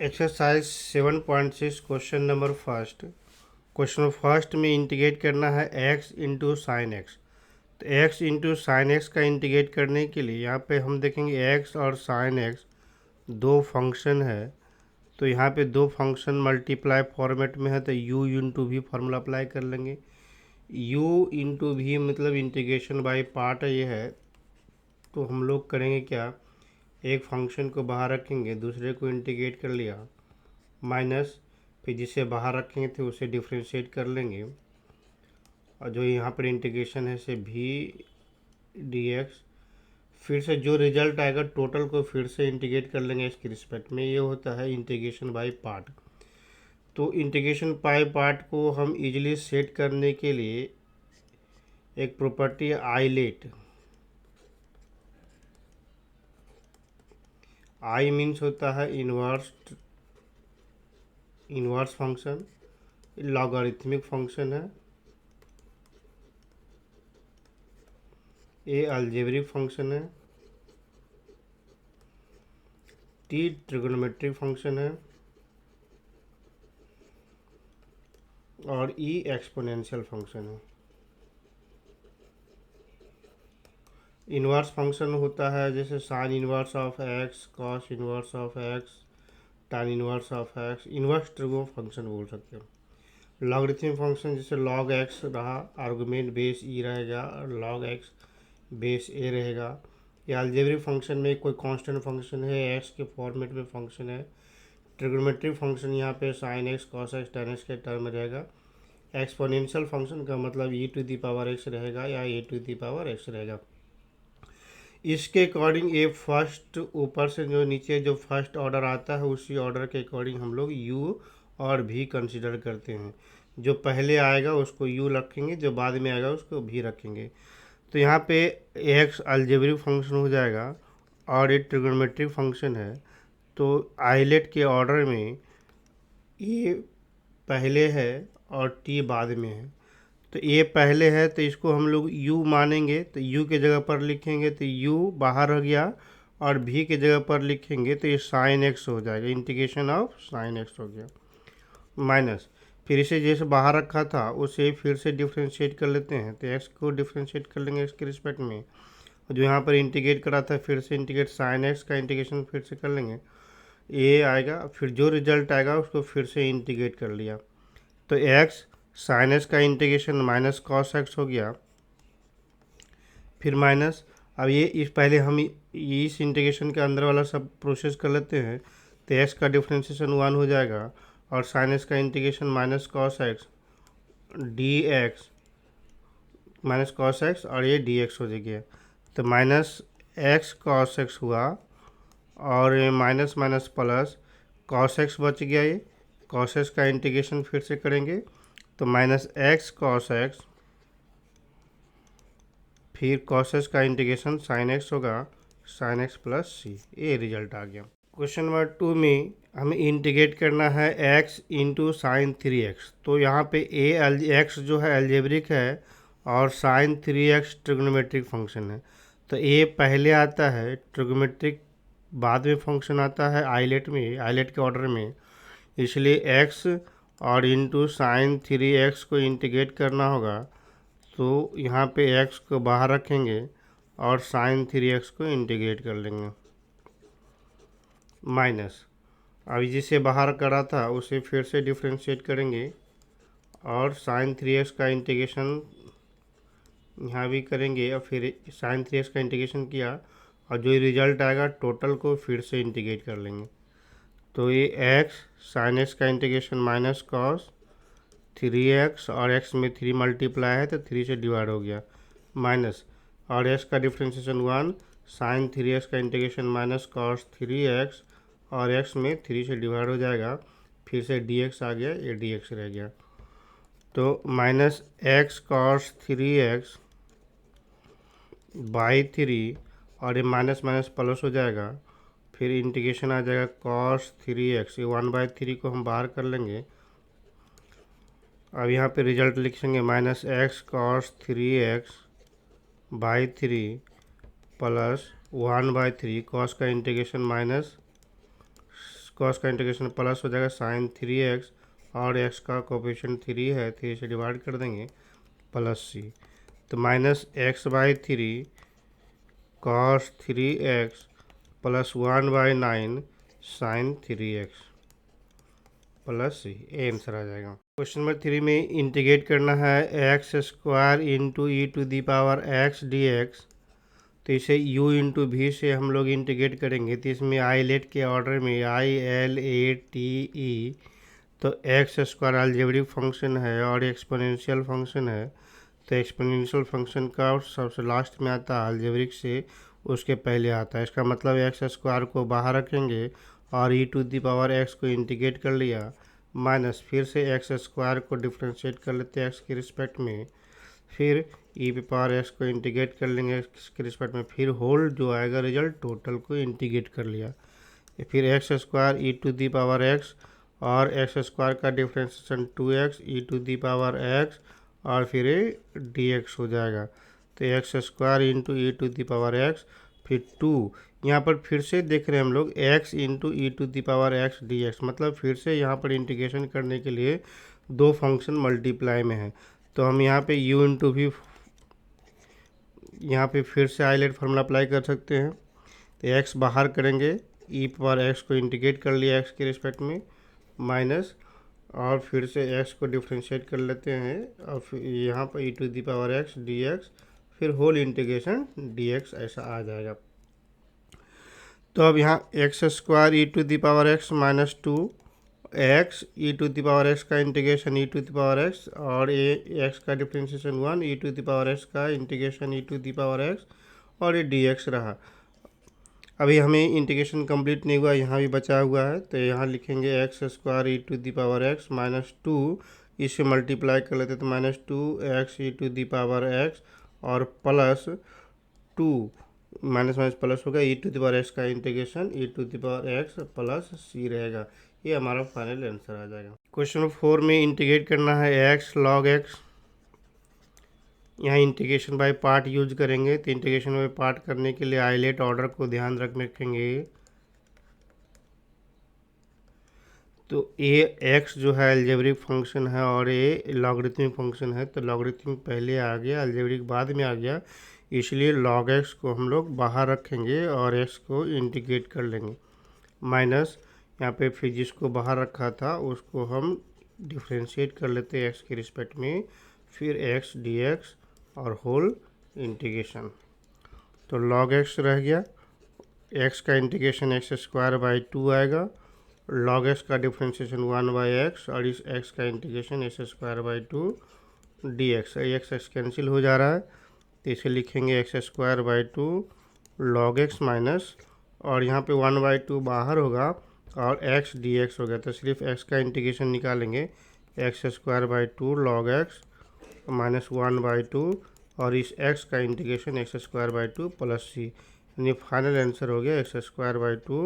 Exercise 7.6 question number first. Question first में integrate करना है x इंटू साइन एक्स। तो x इंटू साइन एक्स का इंटीग्रेट करने के लिए यहाँ पे हम देखेंगे x और साइन एक्स दो फंक्शन है। तो यहाँ पे दो फंक्शन मल्टीप्लाई फॉर्मेट में है, तो u इंटू भी फार्मूला अप्लाई कर लेंगे। u इंटू भी मतलब इंटीग्रेशन बाय पार्ट ये है। तो हम लोग करेंगे क्या, एक फंक्शन को बाहर रखेंगे, दूसरे को इंटीग्रेट कर लिया, माइनस, फिर जिसे बाहर रखेंगे थे उसे डिफ्रेंशिएट कर लेंगे, और जो यहाँ पर इंटीग्रेशन है से भी डी एक्स। फिर से जो रिजल्ट आएगा टोटल को फिर से इंटीग्रेट कर लेंगे इसके रिस्पेक्ट में। ये होता है इंटीग्रेशन बाय पार्ट। तो इंटीग्रेशन बाय पार्ट को हम इजीली सेट करने के लिए एक प्रॉपर्टी है आइलेट। आई मीन्स होता है इन्वर्स फंक्शन, लॉगरिथमिक फंक्शन है। ए अलजेब्रिक फंक्शन है। टी ट्रिगोनोमेट्रिक फंक्शन है। और ई एक्सपोनेंशियल फंक्शन है। इन्वर्स फंक्शन होता है जैसे sign inverse of x, cos inverse of x, tan inverse of x. Inverse trigo function बोल सकते हैं। लॉगरिथमिक फंक्शन जैसे log एक्स रहा, आर्गुमेंट बेस ई रहेगा, और log एक्स बेस ए रहेगा। या अलजेब्रिक फंक्शन में कोई कांस्टेंट फंक्शन है, एक्स के फॉर्मेट में फंक्शन है। ट्रिग्नोमेट्रिक फंक्शन यहाँ पे sine x, cos x, tan x के टर्म में रहेगा। एक्सपोनेंशियल फंक्शन का मतलब e to the power x रहेगा या a to the power x रहेगा। इसके अकॉर्डिंग ये फर्स्ट ऊपर से जो नीचे जो फर्स्ट ऑर्डर आता है उसी ऑर्डर के अकॉर्डिंग हम लोग u और भी कंसिडर करते हैं। जो पहले आएगा उसको u रखेंगे, जो बाद में आएगा उसको भी रखेंगे। तो यहाँ पे x अलजेब्रिक फंक्शन हो जाएगा और ये ट्रिग्नोमेट्रिक फंक्शन है। तो आइलेट के ऑर्डर में ये पहले है और t बाद में है। तो ये पहले है तो इसको हम लोग u मानेंगे, तो u के जगह पर लिखेंगे तो u बाहर हो गया, और v के जगह पर लिखेंगे तो ये साइन एक्स हो जाएगा, इंटीग्रेशन ऑफ साइन एक्स हो गया, माइनस। फिर इसे जैसे बाहर रखा था उसे फिर से डिफ्रेंशिएट कर लेते हैं, तो x को डिफ्रेंशिएट कर लेंगे इसके रिस्पेक्ट में। जो यहाँ पर इंटीग्रेट करा था फिर से इंटीग्रेट साइन एक्स का इंटीग्रेशन फिर से कर लेंगे, ये आएगा। फिर जो रिजल्ट आएगा उसको फिर से इंटीग्रेट कर लिया, तो x साइन एक्स का इंटीग्रेशन माइनस कॉस एक्स हो गया, फिर माइनस। अब ये इस पहले हम इस इंटीग्रेशन के अंदर वाला सब प्रोसेस कर लेते हैं, तो एक्स का डिफ्रेंशिएशन 1 हो जाएगा, और साइन एक्स का integration minus cos x d x, minus cos x, और ये डी एक्स हो जाएगा। तो माइनस एक्स कॉस एक्स हुआ, और ये minus minus plus cos x बच गया। ये कॉस एक्स का इंटीग्रेशन फिर से करेंगे, तो माइनस एक्स कॉस एक्स, फिर कॉस एक्स का इंटीग्रेशन साइन एक्स होगा, साइन एक्स प्लस सी। ये रिजल्ट आ गया। क्वेश्चन नंबर 2 में हमें इंटीग्रेट करना है x इंटू साइन 3x। तो यहाँ पे एक्स जो है अलजेब्रिक है और साइन 3x ट्रिग्नोमेट्रिक फंक्शन है। तो a पहले आता है, ट्रिग्नोमेट्रिक बाद में फंक्शन आता है आइलेट में, आइलेट के ऑर्डर में। इसलिए x और इंटू साइन 3x को इंटीग्रेट करना होगा। तो यहाँ पे x को बाहर रखेंगे और साइन 3x को इंटीग्रेट कर लेंगे, माइनस। अब जिसे बाहर करा था उसे फिर से डिफ्रेंशिएट करेंगे, और साइन 3x का इंटीग्रेशन यहाँ भी करेंगे, और फिर साइन 3x का इंटीग्रेशन किया, और जो रिजल्ट आएगा टोटल को फिर से इंटीग्रेट कर लेंगे। तो ये x साइन एक्स का इंटीग्रेशन माइनस कॉस 3x, और x में 3 मल्टीप्लाई है तो 3 से डिवाइड हो गया, माइनस, और x का डिफ्रेंशिएशन 1, साइन 3x का इंटीग्रेशन माइनस कॉस 3x, और x में 3 से डिवाइड हो जाएगा, फिर से dx आ गया, ये dx रह गया। तो minus x cos 3x by 3, और ये माइनस माइनस प्लस हो जाएगा, फिर इंटीग्रेशन आ जाएगा कॉस 3x, ये 1/3 को हम बाहर कर लेंगे। अब यहाँ पे रिजल्ट लिखेंगे minus x cos 3x by 3 plus 1/3, cos का इंटीग्रेशन माइनस कॉस का इंटीग्रेशन प्लस हो जाएगा साइन 3x, और x का कोफिशिएंट 3 है, 3 से डिवाइड कर देंगे, प्लस c, तो -x/3 cos 3x plus 1/9 sine 3x plus c, ये आंसर आ जाएगा। क्वेश्चन नंबर 3 में इंटीग्रेट करना है x² इंटू e⁻x dx, तो इसे u इंटू भी से हम लोग इंटीग्रेट करेंगे, तो इसमें आइलेट के ऑर्डर में ILATE, तो x² अलजेब्रिक फंक्शन है और एक्सपोनेंशियल फंक्शन है, तो एक्सपोनेंशियल फंक्शन का सबसे लास्ट में आता है, अलजेब्रिक से उसके पहले आता है। इसका मतलब x² को बाहर रखेंगे और e⁻x को इंटीग्रेट कर लिया, माइनस फिर से x² को डिफ्रेंशिएट कर लेते हैं x के रिस्पेक्ट में, फिर e⁻x को इंटीग्रेट कर लेंगे x के रिस्पेक्ट में, फिर होल जो आएगा रिजल्ट टोटल को इंटीग्रेट कर लिया, फिर x² e⁻x और x² का डिफ्रेंशिएशन 2x e⁻x और फिर dx हो जाएगा, तो x² इंटू e⁻x फिर 2, यहाँ पर फिर से देख रहे हैं हम लोग x इंटू e⁻x dx, मतलब फिर से यहाँ पर इंटीग्रेशन करने के लिए दो फंक्शन मल्टीप्लाई में है, तो हम यहाँ पे u इंटू भी यहाँ पे फिर से आइलेट फार्मूला अप्लाई कर सकते हैं, तो x बाहर करेंगे, e⁻x को इंटीग्रेट कर लिया x के रिस्पेक्ट में, माइनस और फिर से x को डिफ्रेंशिएट कर लेते हैं और फिर यहाँ पर e⁻x dx, फिर होल इंटीग्रेशन dx ऐसा आ जाएगा। तो अब यहाँ x² e⁻x minus 2x e⁻x का इंटीग्रेशन e⁻x और x का डिफ्रेंशिएशन 1 e⁻x का इंटीग्रेशन e⁻x और ये dx रहा। अभी हमें इंटीग्रेशन कंप्लीट नहीं हुआ, यहाँ भी बचा हुआ है, तो यहाँ लिखेंगे x² e⁻x माइनस 2, इसे मल्टीप्लाई कर लेते तो -2x e⁻x और प्लस 2 माइनस माइनस प्लस होगा e⁻x का इंटीग्रेशन e⁻x प्लस c रहेगा, ये हमारा फाइनल आंसर आ जाएगा। क्वेश्चन नंबर 4 में इंटीग्रेट करना है x log x, यहाँ इंटीग्रेशन बाय पार्ट यूज करेंगे, तो इंटीग्रेशन बाय पार्ट करने के लिए आइलेट ऑर्डर को ध्यान रखेंगे, तो ये x जो है अलजेब्रिक फंक्शन है और ये लॉगरिथमिक फंक्शन है, तो लॉगरिथमिक पहले आ गया, अलजेब्रिक बाद में आ गया, इसलिए log x को हम लोग बाहर रखेंगे और x को इंटीग्रेट कर लेंगे, माइनस यहाँ पे फिर जिसको बाहर रखा था उसको हम डिफ्रेंशिएट कर लेते हैं x के रिस्पेक्ट में, फिर x dx और होल इंटीग्रेशन, तो log x रह गया, x का इंटीग्रेशन x²/2 आएगा, log x का डिफ्रेंशिएशन 1/x और इस x का integration x²/2 dx, x cancel हो जा रहा है, तो इसे लिखेंगे x²/2 log x माइनस और यहाँ पे 1/2 बाहर होगा और x dx हो गया, तो सिर्फ x का इंटीग्रेशन निकालेंगे, x²/2 log x माइनस 1/2 और इस x का इंटीग्रेशन x²/2 प्लस c, यानी फाइनल आंसर हो गया x²/2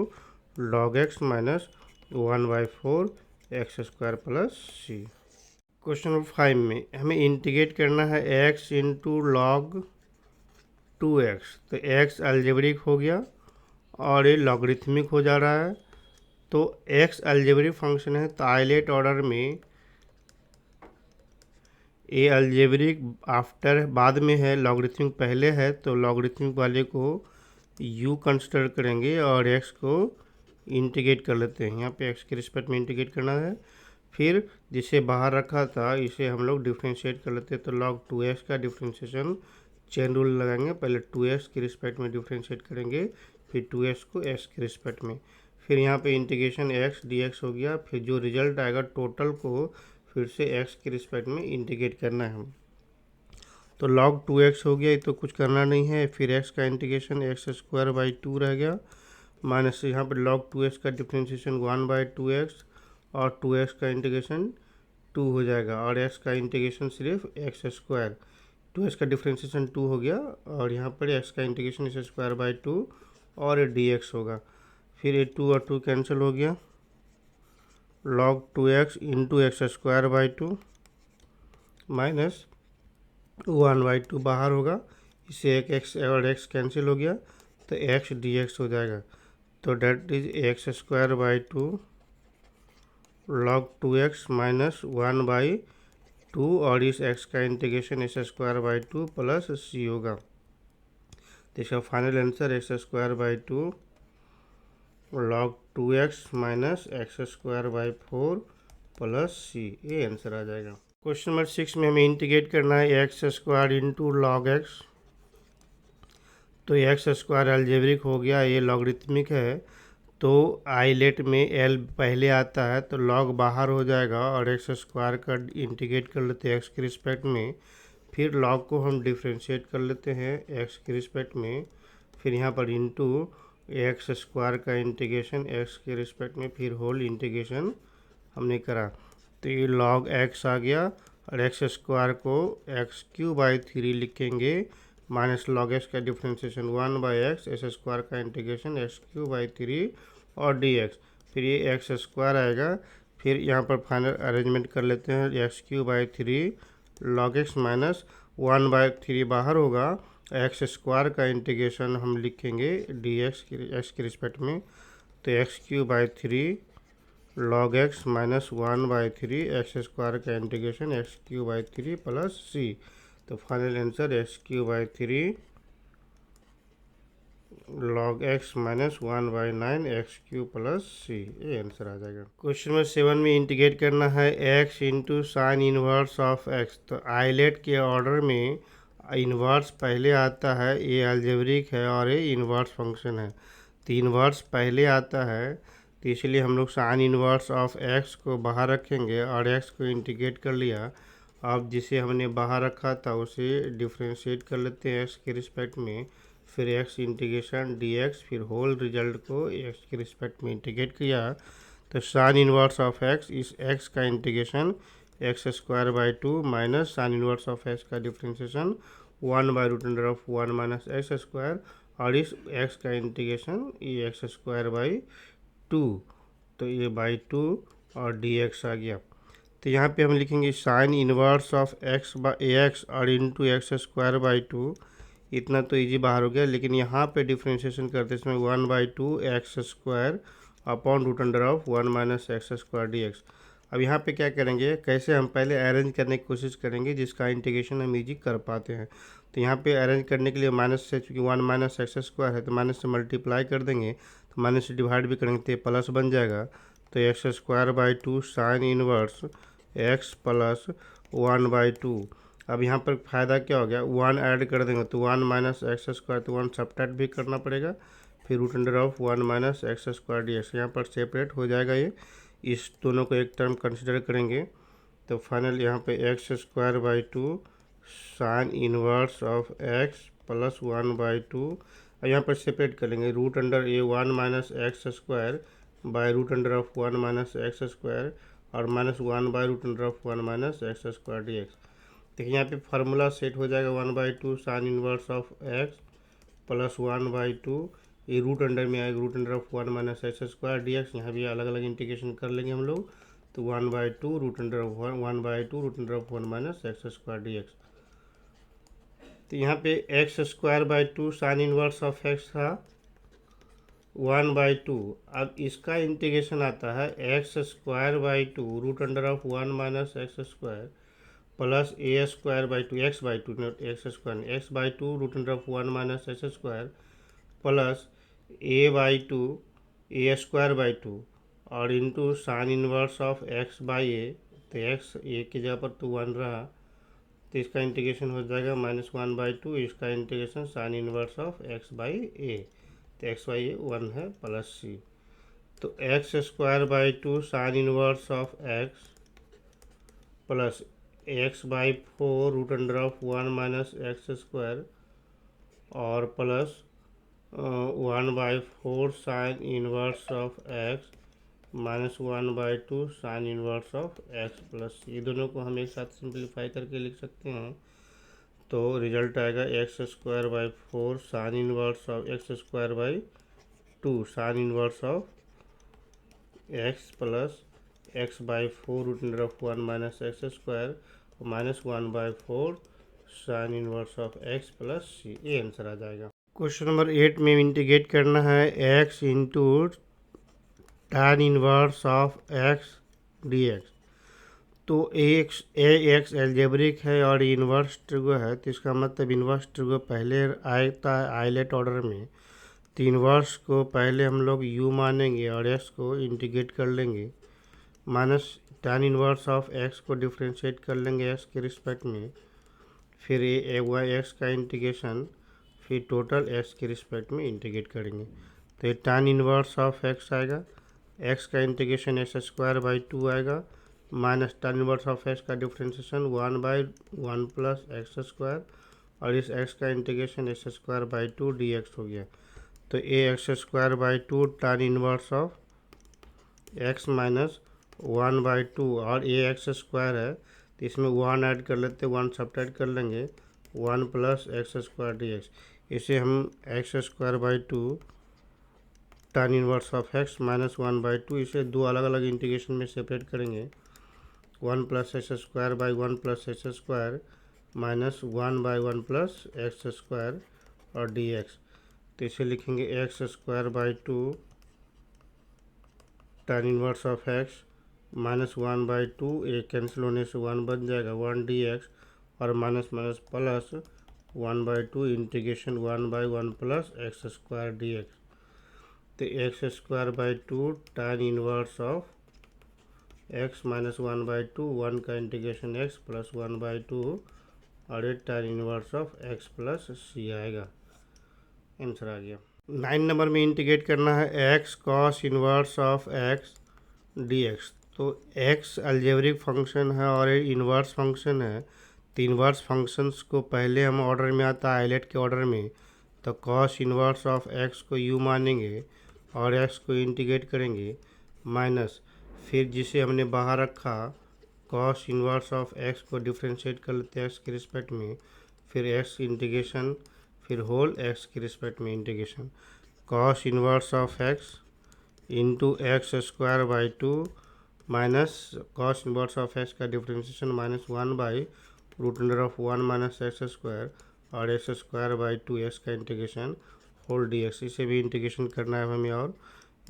log x minus 1/4 x² plus c। Question number 5 में हमें इंटीग्रेट करना है x इंटू log 2x, तो x अलजेब्रिक हो गया और ये लॉगरिथमिक हो जा रहा है, तो x अलजेब्रिक फंक्शन है, तो आइलेट ऑर्डर में ये अलजेब्रिक आफ्टर बाद में है, लॉगरिथमिक पहले है, तो लॉगरिथमिक वाले को u कंसिडर करेंगे और x को इंटीग्रेट कर लेते हैं, यहाँ पे x के रिस्पेक्ट में इंटीग्रेट करना है, फिर जिसे बाहर रखा था इसे हम लोग डिफ्रेंशिएट कर लेते हैं, तो log 2x का डिफ्रेंशिएशन चेन रूल लगाएंगे, पहले 2x के रिस्पेक्ट में डिफ्रेंशिएट करेंगे, फिर 2x को x के रिस्पेक्ट में, फिर यहाँ पे इंटीग्रेशन x dx हो गया, फिर जो रिजल्ट आएगा टोटल को फिर से x के रिस्पेक्ट में इंटीग्रेट करना है, तो log 2x हो गया, ये तो कुछ करना नहीं है, फिर x का इंटीग्रेशन x²/2 रह गया, माइनस यहाँ पर log 2x का डिफ्रेंशिएशन 1/2x और 2x का इंटीग्रेशन 2 हो जाएगा और x का इंटीग्रेशन सिर्फ x², 2x का डिफ्रेंशिएशन 2 हो गया और यहाँ पर x का इंटीग्रेशन x²/2 और dx होगा, फिर ये 2 और 2 कैंसिल हो गया, log 2x into x²/2 minus 1/2 बाहर होगा, इससे एक x और x कैंसिल हो गया, तो x dx हो जाएगा, तो that is x square by 2 log 2x minus 1/2 और इस x का integration x square by 2 plus c होगा। तो इसका final answer x square by 2 log 2x minus x square by 4 plus c, ये आंसर आ जाएगा। क्वेश्चन नंबर 6 में हमें इंटीग्रेट करना है x square into log x. तो एक्स स्क्वायर अलजेब्रिक हो गया, ये लॉगरिथमिक है, तो आइलेट में एल पहले आता है तो लॉग बाहर हो जाएगा और एक्स स्क्वायर का इंटीग्रेट कर लेते हैं एक्स के रिस्पेक्ट में, फिर लॉग को हम डिफ्रेंशिएट कर लेते हैं एक्स के रिस्पेक्ट में, फिर यहाँ पर इंटू एक्स स्क्वायर का इंटीग्रेशन एक्स के रिस्पेक्ट में, फिर होल इंटीग्रेशन हमने करा, तो ये लॉग एक्स आ गया और एक्स स्क्वायर को एक्स क्यू बाई 3 लिखेंगे माइनस लॉग एक्स का डिफ्रेंशिएशन 1/x एक्स स्क्वायर का इंटीग्रेशन एक्स क्यू बाई 3 और डी एक्स, फिर ये एक्स स्क्वायर आएगा, फिर यहाँ पर फाइनल अरेंजमेंट कर लेते हैं x cube by 3 log x minus 1/3 बाहर होगा, एक्स स्क्वायर का इंटीग्रेशन हम लिखेंगे डी एक्स के रिस्पेक्ट में, तो x cube by 3 log x minus 1/3 x square का integration x cube by 3 plus c, तो final answer x cube by 3 log x minus 1/9 x cube plus c, ये answer आ जाएगा। क्वेश्चन नंबर 7 में integrate करना है x into sine inverse of x. तो islet के ऑर्डर में इन्वर्स पहले आता है, ये अलजेब्रिक है और ये इन्वर्स फंक्शन है, तो इन्वर्स पहले आता है, तो इसलिए हम लोग साइन इन्वर्स ऑफ एक्स को बाहर रखेंगे और एक्स को इंटीग्रेट कर लिया। अब जिसे हमने बाहर रखा था उसे डिफ्रेंशिएट कर लेते हैं एक्स के रिस्पेक्ट में, फिर एक्स इंटीग्रेशन डी एक्स, फिर होल रिजल्ट को एक्स के रिस्पेक्ट में इंटीग्रेट किया, तो साइन इन्वर्स ऑफ एक्स, इस एक्स का integration x square by 2 minus sign inverse of x का डिफ्रेंशिएशन 1/√1 माइनस एक्स स्क्वायर और इस एक्स का इंटीग्रेशन ये एक्स स्क्वायर बाई 2, तो ये बाई 2 और डी एक्स आ गया। तो यहाँ पे हम लिखेंगे sign inverse of x by x और इंटू एक्स स्क्वायर बाई 2, इतना तो इजी बाहर हो गया, लेकिन यहाँ पे डिफ्रेंशिएशन करते इसमें 1/2 x square upon √1 minus x square d x. अब यहाँ पे क्या करेंगे, कैसे हम पहले अरेंज करने की कोशिश करेंगे जिसका इंटीग्रेशन हम इजी कर पाते हैं। तो यहाँ पे अरेंज करने के लिए माइनस से, चूँकि 1 माइनस एक्स स्क्वायर है तो माइनस से मल्टीप्लाई कर देंगे, तो माइनस से डिवाइड भी करेंगे तो प्लस बन जाएगा, तो x square by 2 sine inverse x plus 1/2। अब यहाँ पर फ़ायदा क्या हो गया, 1 ऐड कर देंगे तो 1 माइनस एक्स स्क्वायर, तो 1 सब्ट्रैक्ट भी करना पड़ेगा, फिर √1 minus x square d x, यहाँ पर सेपरेट हो जाएगा ये, इस दोनों को एक टर्म कंसिडर करेंगे, तो फाइनल यहाँ पे x square by 2 sine inverse of x plus 1/2, और यहाँ पर सेपरेट करेंगे √1 minus x square by √1 minus x square और minus 1/√1 minus x square d x. देखिए यहाँ पे फार्मूला सेट हो जाएगा 1/2 sine inverse of x plus 1/2, ये रूट अंडर में आएगा √1 minus x square d x, यहाँ भी अलग अलग इंटीग्रेशन कर लेंगे हम लोग, तो 1/2 √1 minus x square d x. तो यहाँ पे x square by 2 sine inverse of x था 1/2, अब इसका इंटीग्रेशन आता है x square by 2 √1 minus x square plus a square by 2 x by 2 not x square, x by 2 √1 minus x square plus a by 2 a square by 2 और into sine inverse of x by a, तो x ए की जगह पर तो 1 रहा, तो इसका integration हो जाएगा -1/2, इसका integration sine inverse of x by a, तो एक्स बाई ए 1 है प्लस सी, तो x square by 2 sine inverse of x plus x by 4 √1 minus x square और plus 1/4 sine inverse of x minus 1/2 sine inverse of x plus, ये दोनों को हम एक साथ सिंप्लीफाई करके लिख सकते हैं, तो रिजल्ट आएगा x square by 4 sine inverse of x square by 2 sine inverse of x plus x by 4 √1 minus x square minus 1/4 sine inverse of x plus c, ये आंसर आ जाएगा। क्वेश्चन नंबर 8 में इंटीग्रेट करना है x into tan inverse of x dx। तो x algebraic है और inverse trigo है, तो इसका मतलब इन्वर्स ट्रिगो पहले आता है आइलेट ऑर्डर में। तो इन्वर्स को पहले हम लोग u मानेंगे और x को इंटीग्रेट कर लेंगे, minus tan inverse of x को डिफ्रेंशिएट कर लेंगे x के रिस्पेक्ट में, फिर एक्स का इंटीग्रेशन, फिर टोटल x के रिस्पेक्ट में इंटीग्रेट करेंगे। तो ये tan इनवर्स ऑफ x आएगा, x का इंटीग्रेशन एक्स स्क्वायर बाई 2 आएगा, minus tan inverse of x का डिफ्रेंशिएशन 1/1 प्लस एक्स स्क्वायर, और इस x का integration x square by 2 dx हो गया। तो a x square by 2 tan inverse of x minus 1/2, और ए एक्स स्क्वायर है तो इसमें 1 ऐड कर लेते हैं, 1 सब्ट्रैक्ट कर लेंगे, 1 प्लस एक्स स्क्वायर dx। इसे हम x square by 2 tan inverse of x minus 1/2, इसे दो अलग अलग इंटीग्रेशन में सेपरेट करेंगे, 1 plus x square by 1 plus x square minus 1/1 plus x square और dx। तो इसे लिखेंगे x square by 2 tan inverse of x minus 1/2, एक कैंसिल होने से 1 बन जाएगा, 1 dx, और minus minus plus 1/2 integration 1/1 plus x square dx। तो x square by 2 tan inverse of x minus 1/2, 1 का इंटीग्रेशन x प्लस 1/2, और ये tan inverse of x plus c आएगा। आंसर आ गया। 9 नंबर में इंटीग्रेट करना है x cos inverse of x dx। तो x अलजेब्रिक फंक्शन है और ये इन्वर्स फंक्शन है, तो इन्वर्स फंक्शंस को पहले हम ऑर्डर में आता है आइलेट के ऑर्डर में, तो cos इन्वर्स ऑफ x को u मानेंगे और x को इंटीग्रेट करेंगे, माइनस फिर जिसे हमने बाहर रखा cos इन्वर्स ऑफ x को डिफ्रेंशिएट कर लेते हैं x के रिस्पेक्ट में, फिर x इंटीग्रेशन, फिर होल x के रिस्पेक्ट में integration, cos inverse of x into x square by 2 minus cos inverse of x का differentiation minus 1/√(1 minus x square और एक्स स्क्वायर बाई 2 एक्स का इंटीग्रेशन होल dx। इसे भी integration करना है हमें, और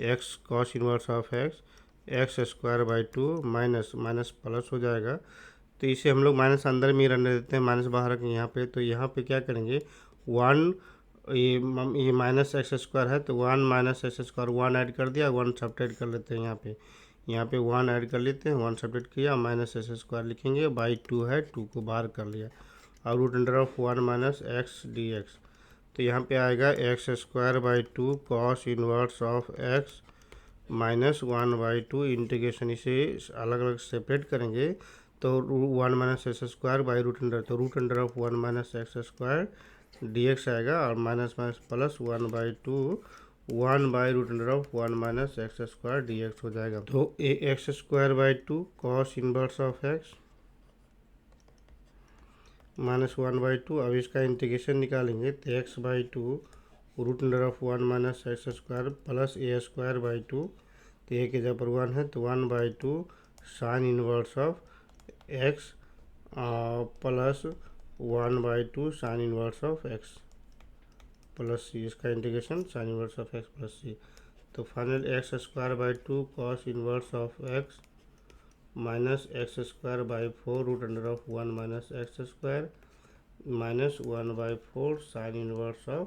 x cos inverse of x square by 2 minus minus plus हो जाएगा। तो इसे हम लोग माइनस अंदर में ही रहने देते हैं, माइनस बाहर रखें यहाँ पे। तो यहाँ पे क्या करेंगे, 1, ये माइनस एक्स स्क्वायर है तो 1 माइनस एक्स स्क्वायर 1 ऐड कर दिया, 1 सब्ट्रैक्ट कर लेते हैं यहाँ पे 1 ऐड कर लेते हैं, 1 सब्ट्रैक्ट किया, माइनस एक्स स्क्वायर लिखेंगे, बाई 2 है, 2 को बाहर कर लिया, और √(1 माइनस एक्स dx। तो यहाँ पे आएगा x square by 2 cos inverse of x minus 1/2 integration, इसे अलग अलग सेपरेट करेंगे, तो 1 माइनस एक्स स्क्वायर बाई तो √(1 माइनस एक्स स्क्वायर dx आएगा, और minus minus plus 1/2 1/√(1 minus x square dx हो जाएगा। तो a x square by 2 cos inverse of x minus 1/2, अब इसका इंटीग्रेशन निकालेंगे, तो x by 2 √(1 minus x square plus a square by 2, तो ए के जगह पर 1 है तो 1/2 sine inverse of x plus 1/2 sine inverse of x plus c, इसका integration sine inverse of x plus c. तो final x square by 2 cos inverse of x minus x square by 4 √(1 minus x square minus 1/4 sine inverse of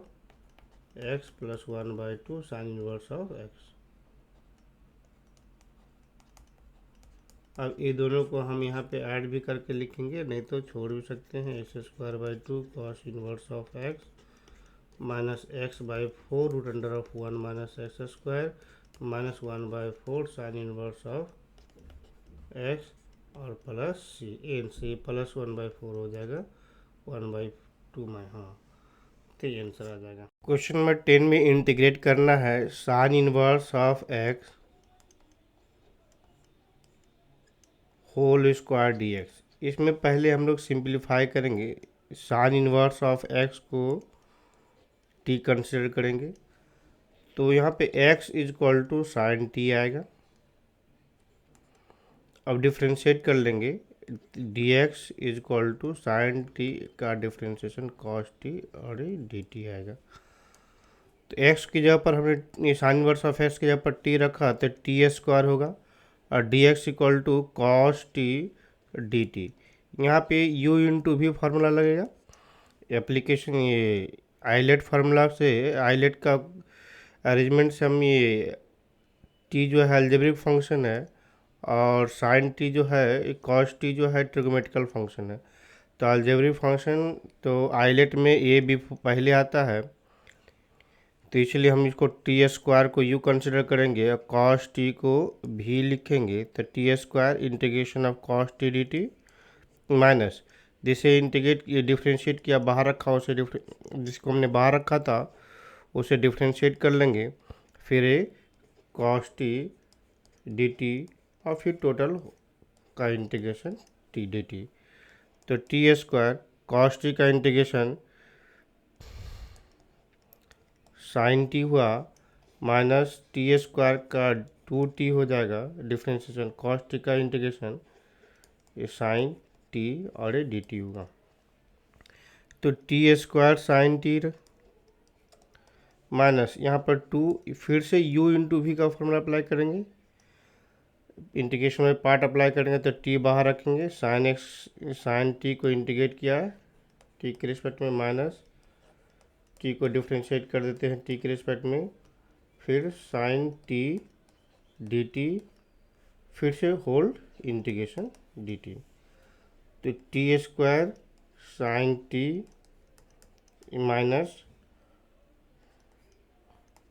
x plus 1/2 sine inverse of x. अब ये दोनों को हम यहाँ पे add भी करके लिखेंगे, नहीं तो छोड़ भी सकते हैं। X square by 2 cos inverse of x minus x by 4 √(1 minus x square minus 1/4 sine inverse of x और प्लस सी, एन सी प्लस 1/4 हो जाएगा 1/2 में, हाँ, तो ये आंसर आ जाएगा। क्वेश्चन नंबर 10 में इंटीग्रेट करना है sine inverse of x whole square dx। इसमें पहले हम लोग सिंप्लीफाई करेंगे, साइन इनवर्स ऑफ एक्स को t कंसिडर करेंगे, तो यहाँ पे x is equal to sine t आएगा। अब डिफ्रेंशिएट कर लेंगे, dx is equal to sine t का डिफ्रेंशिएशन cos t और dt आएगा। तो एक्स की जगह पर हमने साइन इनवर्स ऑफ एक्स की जगह पर टी रखा तो टी स्क्वायर होगा, और d x equal to cos t d t. यहाँ पे यू इंटू भी फार्मूला लगेगा। एप्लीकेशन ये आइलेट फार्मूला से, आइलेट का अरेंजमेंट से हम ये टी जो है अलजेब्रिक फंक्शन है, और साइन टी जो है कॉस टी जो है ट्रिग्नोमेट्रिकल फंक्शन है। तो अलजेब्रिक फंक्शन तो आइलेट में ए भी पहले आता है, तो इसलिए हम इसको टी स्क्वायर को यू कंसिडर करेंगे और कॉस टी को भी लिखेंगे। तो t square integration of cos t d T minus जिसे इंटीग्रेट डिफ्रेंशिएट किया बाहर रखा उसे जिसको हमने बाहर रखा था उसे डिफ्रेंशिएट कर लेंगे, फिर ए कॉस टी डी टी और फिर टोटल का इंटीग्रेशन टी डी टी। तो टी स्क्वायर कॉस टी का इंटीग्रेशन साइन टी हुआ माइनस टी स्क्वायर का 2t हो जाएगा डिफ्रेंशिएशन कॉस टी का इंटीग्रेशन ये साइन टी और ये डी टी होगा। तो t square sine t minus यहाँ पर 2, फिर से u इंटू वी का फॉर्मूला अप्लाई करेंगे, इंटीग्रेशन में पार्ट अप्लाई करेंगे तो t बाहर रखेंगे, साइन टी को इंटीग्रेट किया है t के रिस्पेक्ट में, माइनस टी को डिफ्रेंशिएट कर देते हैं टी के रिस्पेक्ट में, फिर साइन टी डी टी, फिर से होल्ड इंटीग्रेशन डी टी। तो t square sine t minus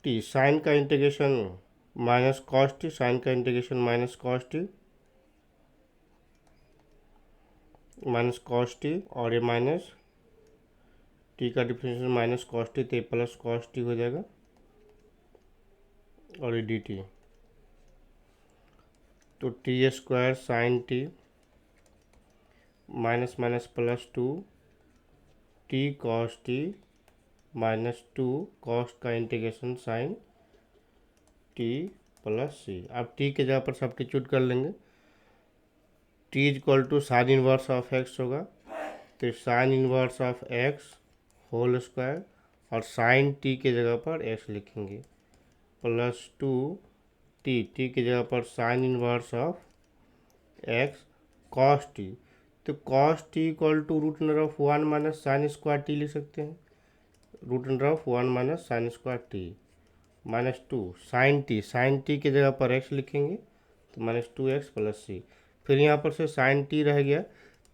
t, sine का integration minus cos t, sine का इंटीग्रेशन माइनस कॉस टी और ये माइनस टी का डिफरेंशियल माइनस कॉस टी तो प्लस कॉस टी हो जाएगा और ये डी टी। तो t square sine t minus minus plus 2 t cos t minus 2 cos का integration sine t plus c. अब टी के जगह पर सब्स्टिट्यूट कर लेंगे, t is equal to sine inverse of x होगा, तो sine inverse of x whole square और साइन टी के जगह पर एक्स लिखेंगे प्लस 2 टी की जगह पर sine inverse of x cos t, तो cos t equal to root under of 1 minus sine square t लिख सकते हैं, root under of 1 minus sine square t minus 2 sine t की जगह पर एक्स लिखेंगे तो माइनस 2x प्लस सी, फिर यहाँ पर से साइन टी रह गया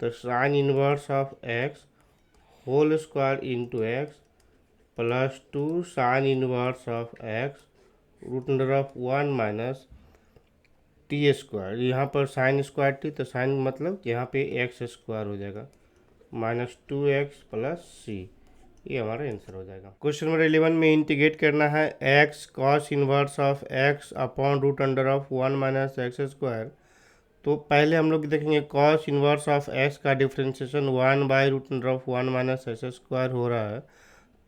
तो sine inverse of x whole square into x plus 2 sine inverse of x root under of 1 minus t square, यहाँ पर साइन स्क्वायर टी तो साइन मतलब यहाँ पे एक्स स्क्वायर हो जाएगा माइनस 2x प्लस सी, ये हमारा आंसर हो जाएगा। क्वेश्चन नंबर 11 में इंटीग्रेट करना है x cos inverse of x upon root under of 1 minus x square. तो पहले हम लोग देखेंगे कॉस इनवर्स ऑफ x का differentiation 1 by root under of 1 minus x square हो रहा है,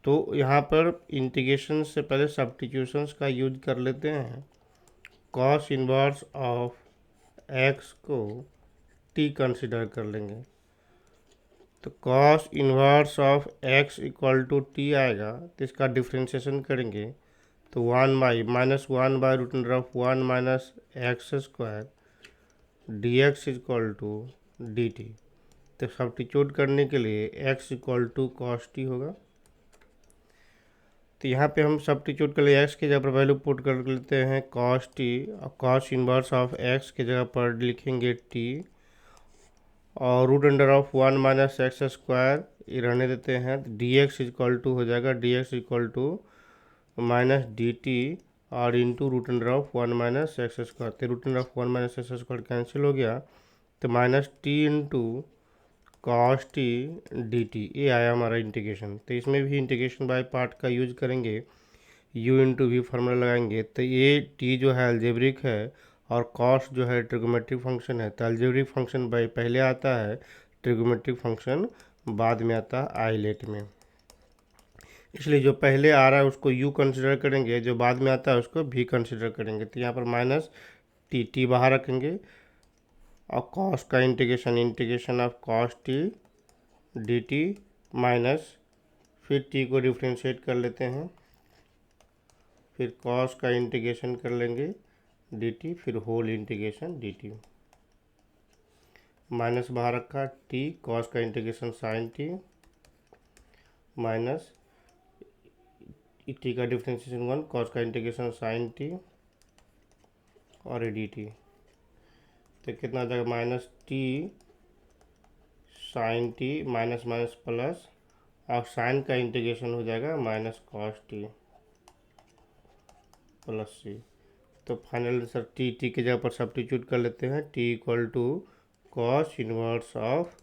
तो यहाँ पर इंटीग्रेशन से पहले सब्स्टिट्यूशंस का यूज कर लेते हैं। कॉस इनवर्स ऑफ x को t कंसिडर कर लेंगे, तो cos inverse of x equal to t आएगा, तो इसका डिफ्रेंशिएशन करेंगे तो 1 by minus 1 by root under of 1 minus x square d x equal to d t. तो सब्स्टिट्यूट करने के लिए x equal to cos t होगा, तो यहाँ पे हम सब्स्टिट्यूट के लिए x की जगह पर वैल्यू पुट कर लेते हैं कॉस टी, और कॉस इनवर्स ऑफ x की जगह पर लिखेंगे t और root under of 1 minus x square ये रहने देते हैं, डी एक्स इक्वल टू हो जाएगा d x equal to minus d t और into root under of 1 minus x square, तो root under of 1 minus x square cancel हो गया, तो minus t into cos t d t, ये आया हमारा इंटीग्रेशन। तो इसमें भी इंटीग्रेशन बाय पार्ट का यूज करेंगे, u इंटू वी फार्मूला लगाएंगे, तो ये t जो है अलजेब्रिक है और कॉस जो है ट्रिग्नोमेट्रिक फंक्शन है, तो अलजेब्रिक फंक्शन बाय पहले आता है, ट्रिग्नोमेट्रिक फंक्शन बाद में आता है आइलेट में, इसलिए जो पहले आ रहा है उसको u कंसिडर करेंगे, जो बाद में आता है उसको v कंसिडर करेंगे। तो यहाँ पर माइनस टी बाहर रखेंगे और कॉस का integration of cos t d T minus फिर t को डिफ्रेंशिएट कर लेते हैं फिर कॉस का इंटीग्रेशन कर लेंगे dt, फिर होल इंटीग्रेशन dt। माइनस बाहर रखा, t कॉस का integration sine t minus t का डिफ्रेंशिएशन 1 कॉस का इंटीग्रेशन साइन t और dt। तो कितना आ जाएगा minus t sine t minus minus plus, और साइन का इंटीग्रेशन हो जाएगा minus cos t plus c. तो फाइनल आंसर टी की जगह पर सब्स्टिट्यूट कर लेते हैं, t equal to cos inverse of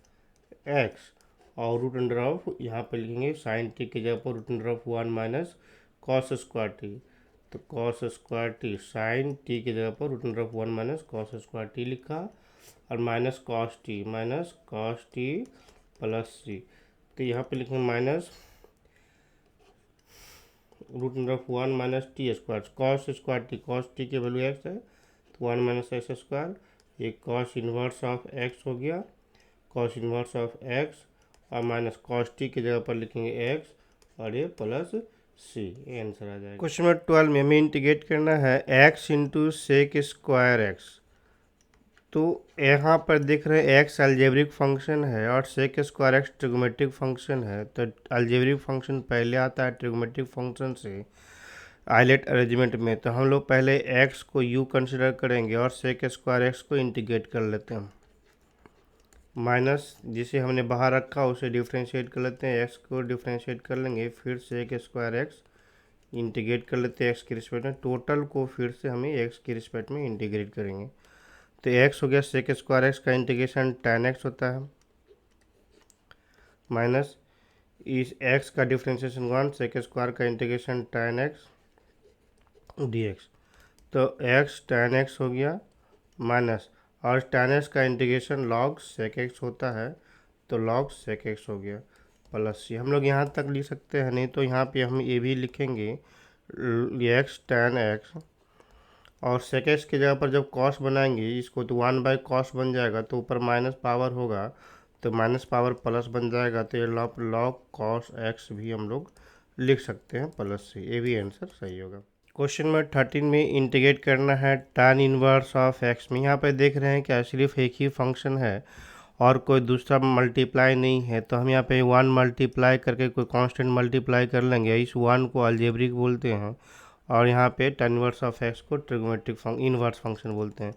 x और रूट अंडर ऑफ यहाँ पे लिखेंगे साइन टी की जगह पर root under of 1 minus cos square t. तो cos square t sine t की जगह पर root under of 1 minus cos square t लिखा, और minus cos t plus c. तो यहाँ पे लिखेंगे minus root under of 1 minus t square cos t की वैल्यू एक्स है तो 1 माइनस एक्स स्क्वायर, ये कॉस इनवर्स ऑफ एक्स हो गया, कॉस इनवर्स ऑफ एक्स और माइनस कॉस टी की जगह पर लिखेंगे एक्स और ये प्लस सी, ये आंसर आ जाएगा। क्वेश्चन नंबर 12 में हमें इंटीग्रेट करना है x into sec square x. तो यहाँ पर देख रहे हैं एक्स अलजेब्रिक फंक्शन है और sec square x trigonometric function है। तो अलजेब्रिक फंक्शन पहले आता है ट्रिग्नोमेट्रिक फंक्शन से आइलेट अरेंजमेंट में। तो हम लोग पहले एक्स को यू कंसिडर करेंगे और सेक स्क्वायर एक्स को इंटीग्रेट कर लेते हैं। माइनस जिसे हमने बाहर रखा उसे डिफ्रेंशिएट कर लेते हैं, एक्स को डिफ्रेंशिएट कर लेंगे, फिर सेक स्क्वायर एक्स इंटीग्रेट कर लेते हैं एक्स के रिस्पेक्ट में। टोटल को फिर से हमें एक्स के रिस्पेक्ट में इंटीग्रेट करेंगे। तो एक्स हो गया सेक स्क्वायर एक्स का इंटीग्रेशन tan एक्स होता है माइनस इस एक्स का डिफ्रेंशिएशन 1 सेक स्क्वायर का इंटीग्रेशन tan एक्स dx। तो एक्स tan एक्स हो गया माइनस और tan एक्स का इंटीग्रेशन log सेक एक्स होता है तो log सेक एक्स हो गया प्लस सी। हम लोग यहाँ तक लिख सकते हैं, नहीं तो यहाँ पे हम ये भी लिखेंगे एक्स tan एक्स और सेक एक्स की जगह पर जब कॉस बनाएंगे इसको तो 1 बाई कॉस बन जाएगा, तो ऊपर माइनस पावर होगा तो माइनस पावर प्लस बन जाएगा, तो ये लॉग कॉस एक्स भी हम लोग लिख सकते हैं प्लस से, ये भी आंसर सही होगा। क्वेश्चन नंबर 13 में इंटीग्रेट करना है tan इनवर्स ऑफ एक्स में। यहाँ पे देख रहे हैं कि सिर्फ एक ही फंक्शन है और कोई दूसरा मल्टीप्लाई नहीं है, तो हम यहाँ पे 1 मल्टीप्लाई करके कोई कांस्टेंट मल्टीप्लाई कर लेंगे, इस 1 को अलजेब्रिक बोलते हैं और यहाँ पे tan इनवर्स ऑफ एक्स को ट्रिग्नोमेट्रिक इनवर्स फंक्शन बोलते हैं।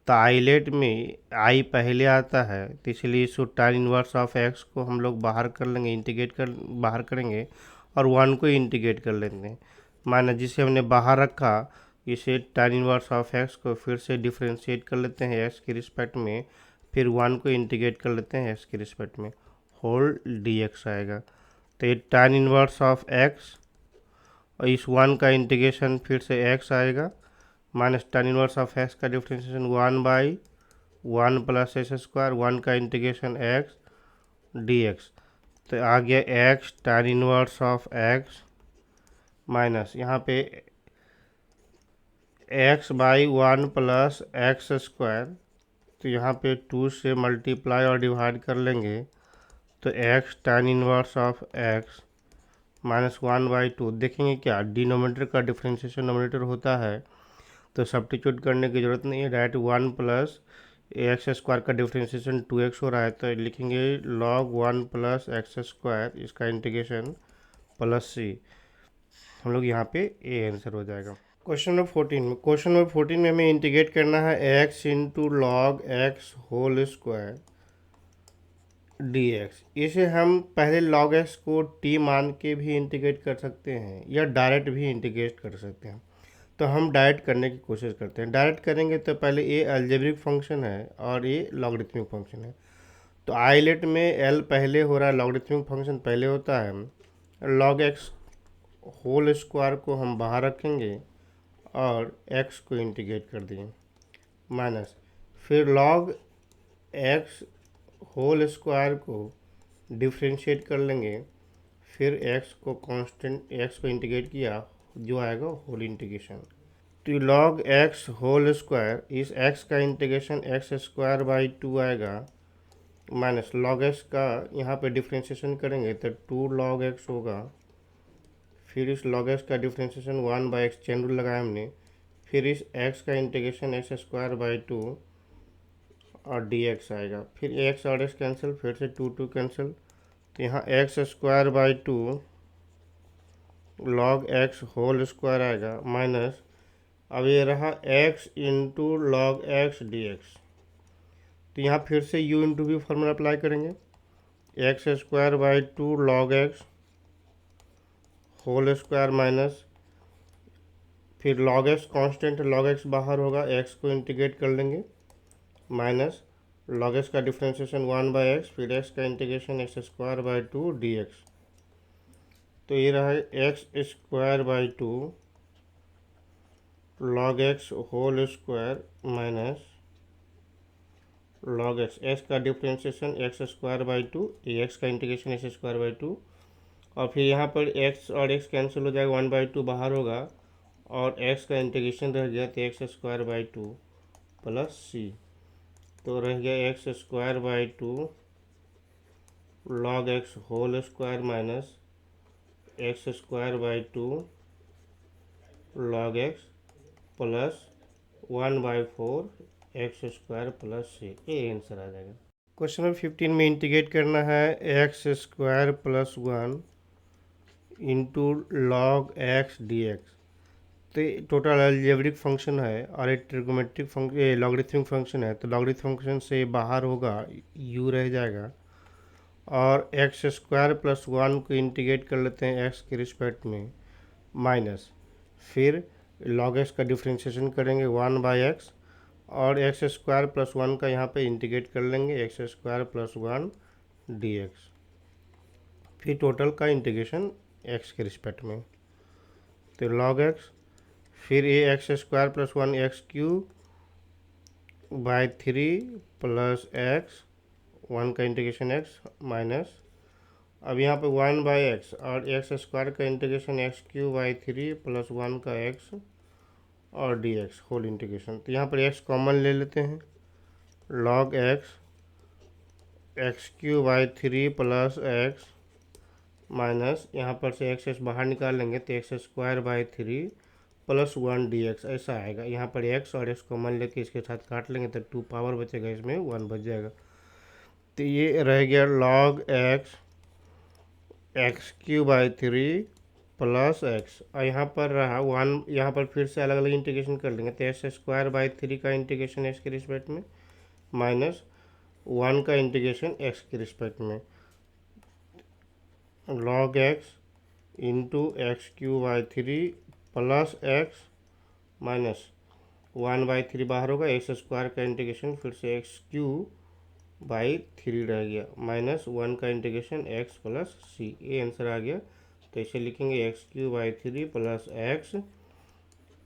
तो आइलेट में आई पहले आता है तो इसलिए इसको tan इनवर्स ऑफ एक्स को हम लोग बाहर कर लेंगे, बाहर करेंगे और 1 को इंटीग्रेट कर लेते हैं। माना जिसे हमने बाहर रखा इसे tan इनवर्स ऑफ एक्स को फिर से डिफ्रेंशिएट कर लेते हैं एक्स के रिस्पेक्ट में, फिर 1 को इंटीग्रेट कर लेते हैं एक्स के रिस्पेक्ट में, होल dx आएगा। तो ये tan इनवर्स ऑफ एक्स और इस 1 का इंटीग्रेशन फिर से x आएगा minus tan inverse of x का differentiation 1 by 1 plus S square, 1 का इंटीग्रेशन x dx। तो आ गया x tan inverse of x minus यहाँ पे x by 1 plus x square, तो यहाँ पे 2 से मल्टीप्लाई और डिवाइड कर लेंगे तो x tan inverse of x minus 1/2। देखेंगे क्या डिनोमिनेटर का डिफ्रेंशिएशन नोमिनेटर होता है तो सब्स्टिट्यूट करने की ज़रूरत नहीं है, डायरेक्ट 1 प्लस एक्स स्क्वायर का डिफ्रेंशिएशन 2x हो रहा है तो लिखेंगे log 1 प्लस एक्स स्क्वायर इसका इंटीग्रेशन प्लस सी। हम लोग यहाँ पे ए आंसर हो जाएगा। क्वेश्चन नंबर 14 में हमें इंटीग्रेट करना है x into log x whole square dx। इसे हम पहले log x को t मान के भी इंटीग्रेट कर सकते हैं या डायरेक्ट भी इंटीग्रेट कर सकते हैं। तो हम डायरेक्ट करने की कोशिश करते हैं। डायरेक्ट करेंगे तो पहले ये अलजेब्रिक फंक्शन है और ये लॉगरिथमिक फंक्शन है, तो आइलेट में l पहले हो रहा है, लॉगरिथमिक फंक्शन पहले होता है। log x होल स्क्वायर को हम बाहर रखेंगे और x को इंटीग्रेट कर दिए माइनस, फिर log x होल स्क्वायर को डिफ्रेंशिएट कर लेंगे, फिर x को कांस्टेंट x को इंटीग्रेट किया जो आएगा होल इंटीग्रेशन। तो log x होल स्क्वायर इस x का इंटीग्रेशन एक्स स्क्वायर बाई 2 आएगा माइनस log x का यहाँ पे डिफ्रेंशिएशन करेंगे तो 2 log x होगा, फिर इस log x का डिफ्रेंशिएशन 1/x चेन रूल लगाया हमने, फिर इस x का इंटीग्रेशन x² 2 और dx आएगा, फिर x और x कैंसिल, फिर से 2 कैंसिल, तो यहाँ x² 2 log x whole square आएगा माइनस, अब ये रहा x into log x dx। तो यहाँ फिर से u into v formula apply करेंगे, x² 2 log x whole square minus, फिर log x constant, log x बाहर होगा, x को इंटीग्रेट कर लेंगे, माइनस log x का डिफ्रेंशिएशन 1/x, फिर x का इंटीग्रेशन x² 2 dx। तो ये रहा x² 2 log x whole square minus log x का डिफ्रेंशिएशन x² 2, x का इंटीग्रेशन x² 2, और फिर यहाँ पर x और x कैंसिल हो जाएगा, 1/2 बाहर होगा और x का इंटीग्रेशन रह गया, तो x² 2 प्लस c, तो रह गया x² 2 log x whole square minus x² 2 log x plus 1/4 x² plus c, ये आंसर आ जाएगा। क्वेश्चन नंबर 15 में इंटीग्रेट करना है x² plus 1 into log x dx। तो टोटल अलजेब्रिक फंक्शन है और एक ट्रिगोमेट्रिक फंक्शन, लॉगरिथमिक फंक्शन है, तो लॉगरिथमिक फंक्शन से बाहर होगा, u रह जाएगा, और x² प्लस 1 को इंटीग्रेट कर लेते हैं x के रिस्पेक्ट में, माइनस, फिर log x का डिफ्रेंशिएशन करेंगे 1/x, और x² प्लस 1 का यहाँ पे इंटीग्रेट कर लेंगे, x² प्लस 1 dx, फिर टोटल का इंटीग्रेशन x के रिस्पेक्ट में, तो log x, फिर ये x² plus 1 x³ 3 plus x, 1 का इंटीग्रेशन x माइनस, अब यहाँ पे 1/x और x² का इंटीग्रेशन x³ 3 प्लस 1 का x और dx होल इंटीग्रेशन, तो यहाँ पर x कॉमन ले लेते हैं, log x x³ 3 plus x minus, यहाँ पर से x बाहर निकाल लेंगे, तो x² 3 प्लस 1 dx ऐसा आएगा। यहाँ पर x और x कॉमन लेके इसके साथ काट लेंगे तो 2 पावर बचेगा, इसमें 1 बच जाएगा, तो ये रह गया log x x³ 3 plus x, और यहाँ पर रहा 1, यहाँ पर फिर से अलग अलग इंटीग्रेशन कर लेंगे, तो x² 3 का इंटीग्रेशन x के रिस्पेक्ट में माइनस 1 का इंटीग्रेशन x के रिस्पेक्ट में, log x into x³ 3 plus x minus 1/3 बाहर होगा, x² का इंटीग्रेशन फिर से x³ 3 रह गया, माइनस 1 का इंटीग्रेशन x प्लस c, ये आंसर आ गया। तो इसे लिखेंगे x³ 3 plus x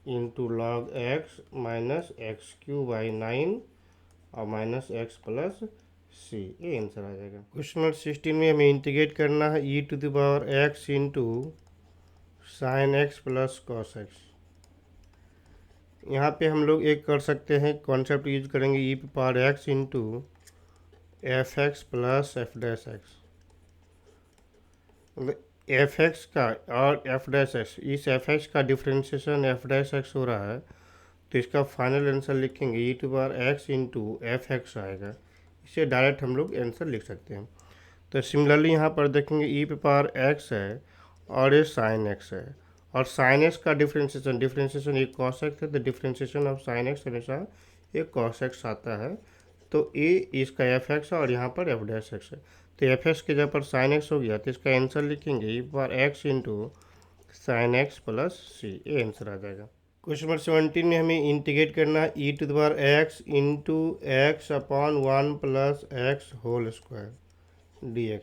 into log x minus x³ 9 और माइनस x प्लस c, ये आंसर आ जाएगा। क्वेश्चन नंबर 16 में हमें इंटीग्रेट करना है e⁻x into sine x plus cos x। यहाँ पे हम लोग एक कर सकते हैं, कॉन्सेप्ट यूज करेंगे e⁻x into f(x) plus f'(x), मतलब f(x) का और f'(x), इस f(x) का डिफ्रेंशिएशन f'(x) हो रहा है, तो इसका फाइनल आंसर लिखेंगे e⁻x इंटू f(x) आएगा, इसे डायरेक्ट हम लोग आंसर लिख सकते हैं। तो सिमिलरली यहाँ पर देखेंगे e⁻x है और ये साइन x है, और साइन x का डिफ्रेंशिएशन ये कॉस x है, तो डिफ्रेंशिएशन ऑफ साइन x हमेशा ये कॉस x आता है, तो ये इसका f(x) है और यहाँ पर f'(x) है, तो f(x) के जगह पर साइन x हो गया, तो इसका आंसर लिखेंगे e⁻x into sine x plus c, ये आंसर आ जाएगा। क्वेश्चन नंबर 17 में हमें इंटीग्रेट करना है e⁻x into x upon 1 plus x whole square dx।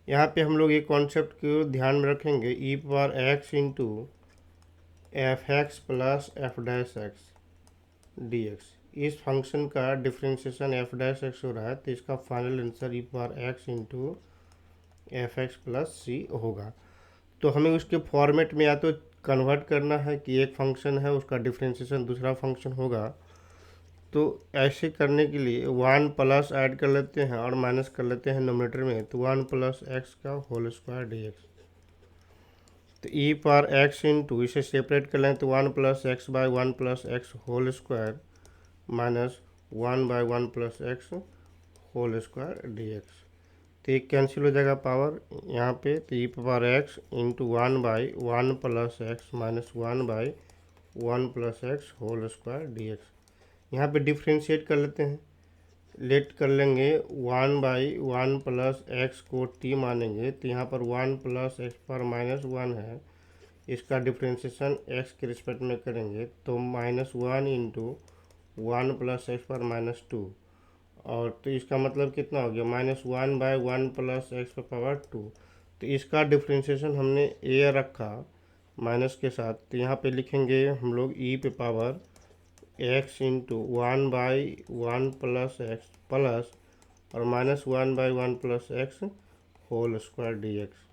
यहाँ पे हम लोग ये कॉन्सेप्ट को ध्यान में रखेंगे, e⁻x into f(x) plus f'(x) dx, इस फंक्शन का डिफ्रेंशिएशन f'(x) हो रहा है, तो इसका final answer e⁻x into f(x) plus c होगा। तो हमें उसके फॉर्मेट में या तो कन्वर्ट करना है कि एक फंक्शन है उसका डिफ्रेंशिएशन दूसरा फंक्शन होगा, तो ऐसे करने के लिए 1 प्लस ऐड कर लेते हैं और माइनस कर लेते हैं नोमिनेटर में, तो 1 प्लस x का होल स्क्वायर dx, तो ई पावर एक्स इंटू, इसे सेपरेट कर लें तो 1 plus x by 1 plus x whole square minus 1 by 1 plus x whole square d x. तो ये कैंसिल हो जाएगा पावर यहाँ पे, तो e power x into 1 by 1 plus x minus 1 by 1 plus x whole square d x. यहाँ पे differentiate कर लेते हैं, लेट कर लेंगे 1 बाई 1 प्लस एक्स को टी मानेंगे, तो यहाँ पर 1 प्लस एक्स पर माइनस 1 है, इसका डिफ्रेंशिएशन एक्स के रिस्पेक्ट में करेंगे तो -1 इंटू 1 प्लस एक्स पर -2, और तो इसका मतलब कितना हो गया -1 बाई 1 प्लस एक्स पर पावर 2। तो इसका डिफ्रेंशिएशन हमने ए रखा माइनस के साथ, तो यहाँ पे लिखेंगे हम लोग ई पे power x into 1 by 1 plus x plus और -1 by 1 plus x whole square d x.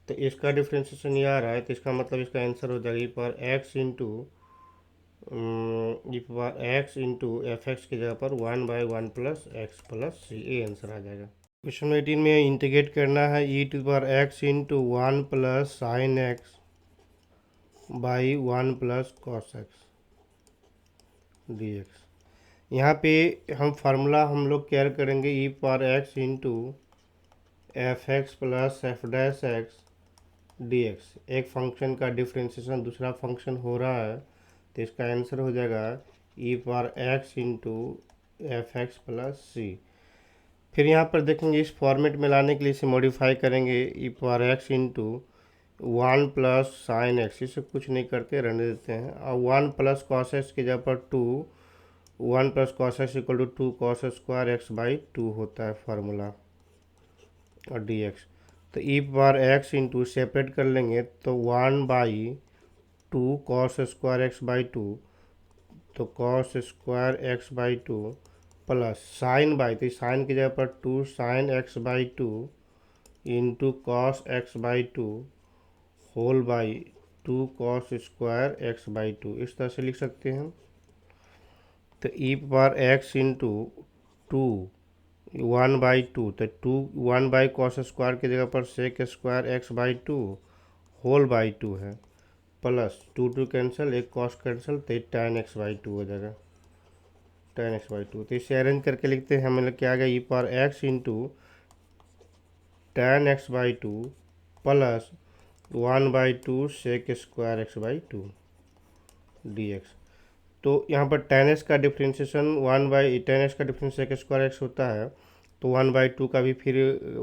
तो इसका डिफ्रेंशिएशन ये आ रहा है, तो इसका मतलब इसका आंसर हो जाएगा e power x into f x की जगह पर 1 by 1 plus x plus c, ये आंसर आ जाएगा। क्वेश्चन 18 में इंटीग्रेट करना है e to power x into 1 plus sine x by 1 plus cos x d x. यहाँ पे हम फार्मूला हम लोग केयर करेंगे e power x into f x plus f dash x d x. एक फंक्शन का डिफ्रेंशिएशन दूसरा फंक्शन हो रहा है, तो इसका आंसर हो जाएगा e power x into f x plus c. फिर यहाँ पर देखेंगे इस फॉर्मेट में लाने के लिए इसे मॉडिफाई करेंगे e power x into 1 plus sine x, इसे कुछ नहीं करते रहने देते हैं, और 1 प्लस कॉस एक्स की जगह पर 1 plus cos x equal to 2 cos square x by 2 होता है फार्मूला और डी एक्स। तो e power x into separate कर लेंगे तो 1 by 2 cos square x by 2, तो cos square x by 2 plus sine by, तो साइन की जगह पर 2 sine x by 2 into cos x by 2 whole by 2 cos square x by 2, इस तरह से लिख सकते हैं। तो e power x into 2 1 by 2, तो 1 बाई कॉस स्क्वायर की जगह पर sec square x by 2 whole by 2 है, प्लस 2 कैंसिल, एक कॉस कैंसिल, तो tan एक्स बाई 2 हो जाएगा, tan एक्स बाई 2। तो इसे अरेंज करके लिखते हैं, हमें क्या आ गया e power x into tan x by 2 plus 1 by 2 sec square x by 2 d x. तो यहाँ पर tan एक्स का डिफ्रेंशिएशन 1 बाई tan एक्स का डिफ्रेंशिएशन सेक स्क्वायर एक्स होता है, तो 1 बाई 2 का भी फिर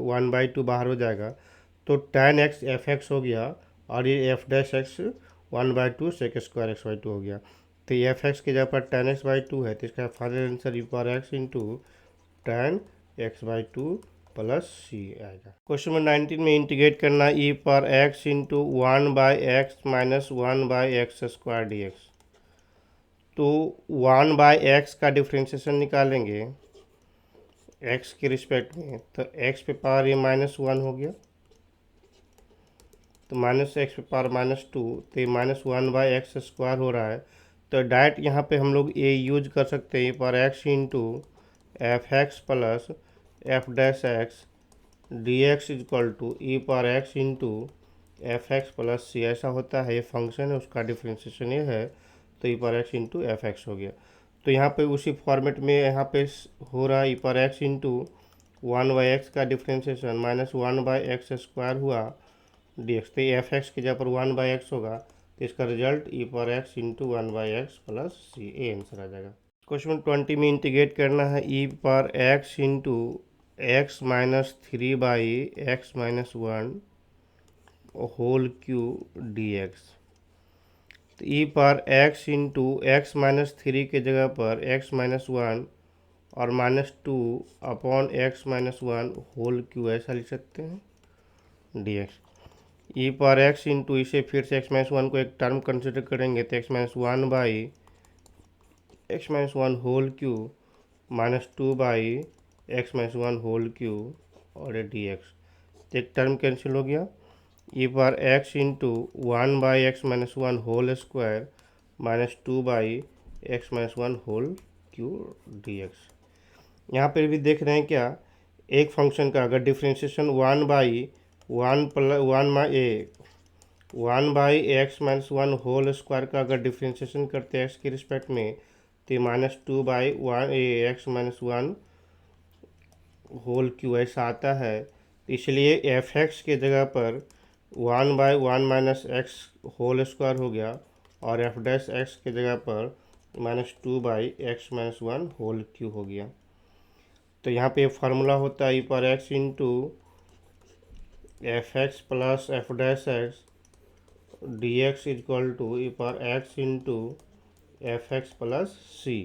1 बाई 2 बाहर हो जाएगा, तो tan एक्स एफ एक्स हो गया, और ये f dash x 1 by 2 sec square x by 2 हो गया। तो ये एफ एक्स की जगह पर tan एक्स बाई 2 है, तो इसका final answer e power x into tan x by 2 plus c आएगा। क्वेश्चन नंबर 19 में इंटीग्रेट करना e power x into 1 by x minus 1 by x square d x. तो 1 बाई एक्स का differentiation निकालेंगे x के रिस्पेक्ट में, तो x पे पावर ये -1 हो गया, तो माइनस एक्स पे पावर -2, तो ये -1 बाई एक्स स्क्वायर हो रहा है। तो डायरेक्ट यहाँ पे हम लोग ये यूज कर सकते हैं, ये power x into f x plus f dash x d x equal to e power x into f x plus c, ऐसा होता है, ये फंक्शन है उसका डिफ्रेंशिएशन ये है, तो e power x into f x हो गया। तो यहाँ पे उसी फॉर्मेट में यहाँ पे हो रहा है e power x into 1 by x का डिफ्रेंशिएशन -1 बाई एक्स स्क्वायर हुआ डी एक्स, तो एफ एक्स की जगह पर 1 बाई एक्स होगा, तो इसका result e power x into 1 by x plus c, a answer आ जाएगा। क्वेश्चन 20 में इंटीग्रेट करना है e power x into x minus 3 by x minus 1 whole cube d x. तो e power x into x minus 3 के जगह पर x minus 1 और -2 upon x minus 1 whole cube, ऐसा लिख सकते हैं d x. E power x into, इसे फिर से एक्स माइनस 1 को एक टर्म कंसिडर करेंगे, तो x minus 1 by x minus 1 whole cube -2 by x minus 1 whole cube और डी एक्स, तो एक टर्म कैंसिल हो गया। E power x into 1 by x minus 1 whole square -2 by x minus 1 whole cube d x. यहाँ पर भी देख रहे हैं क्या, एक फंक्शन का अगर differentiation 1 by one by x minus one whole square का अगर डिफ्रेंशिएशन करते हैं एक्स के रिस्पेक्ट में तो minus two by one x minus one whole cube ऐसा आता है। इसलिए एफ एक्स के जगह पर one by one minus x whole square हो गया और एफ डैश एक्स के जगह पर minus two by x minus one whole cube हो गया। तो यहाँ पे फार्मूला होता है ई पर x into f x plus f dash x d x equal to e पर x into f x plus c.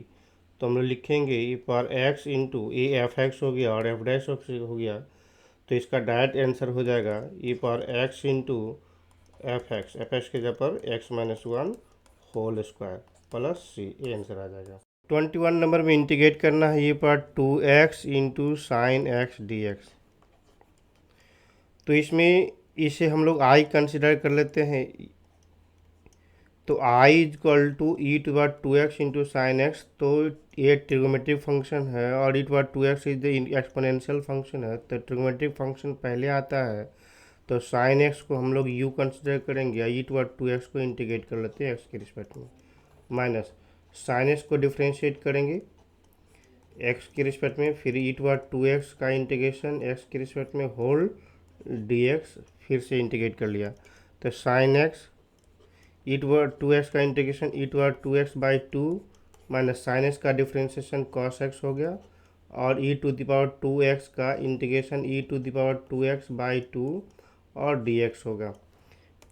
तो हम लोग लिखेंगे ई पर x into a f x हो गया और एफ डैश हो गया, तो इसका डायरेक्ट आंसर हो जाएगा ई पर एक्स इंटू एफ एक्स के जगह पर x minus one whole square plus c, ये आंसर आ जाएगा। 21 नंबर में इंटीग्रेट करना है ये पर two x into sine x d x. तो इसमें इसे हम लोग आई कंसिडर कर लेते हैं। तो I equal to e to बार two x into sine x, तो ये ट्रिग्नोमेट्रिक फंक्शन है और ई टू बार two x is the exponential function है, तो ट्रिग्नोमेट्रिक फंक्शन पहले आता है। तो साइन एक्स को हम लोग यू कंसिडर करेंगे, ई टू बार टू एक्स को इंटीग्रेट कर लेते हैं एक्स के रिस्पेक्ट में, माइनस साइन एक्स को डिफ्रेंशिएट करेंगे एक्स के रिस्पेक्ट में, फिर ई टू बार टू एक्स का इंटीग्रेशन एक्स के रिस्पेक्ट में होल डी एक्स फिर से इंटीग्रेट कर लिया। तो साइन एक्स ई टू बार टू एक्स का इंटीग्रेशन ई टू बार two x by two minus sine x का डिफ्रेंशिएशन कॉस एक्स हो गया और e to the power two x का integration e to the power two x by two और d x होगा।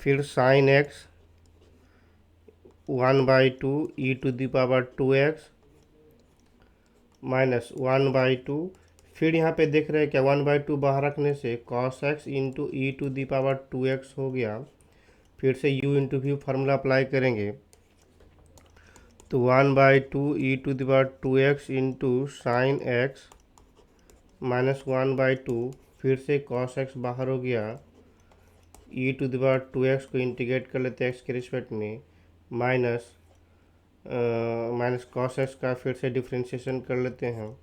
फिर sine x one by two e to the power two x minus one by two, फिर यहाँ पे देख रहे हैं क्या वन बाई टू बाहर रखने से cos x into e to the power two x हो गया। फिर से u into v formula apply करेंगे, तो one by two e to the power two x into sine x minus one by two, फिर से कॉस एक्स बाहर हो गया, e to the power two x को इंटीग्रेट कर लेते हैं एक्स के रिस्पेक्ट में, माइनस कॉस एक्स का फिर से डिफ्रेंशिएशन कर लेते हैं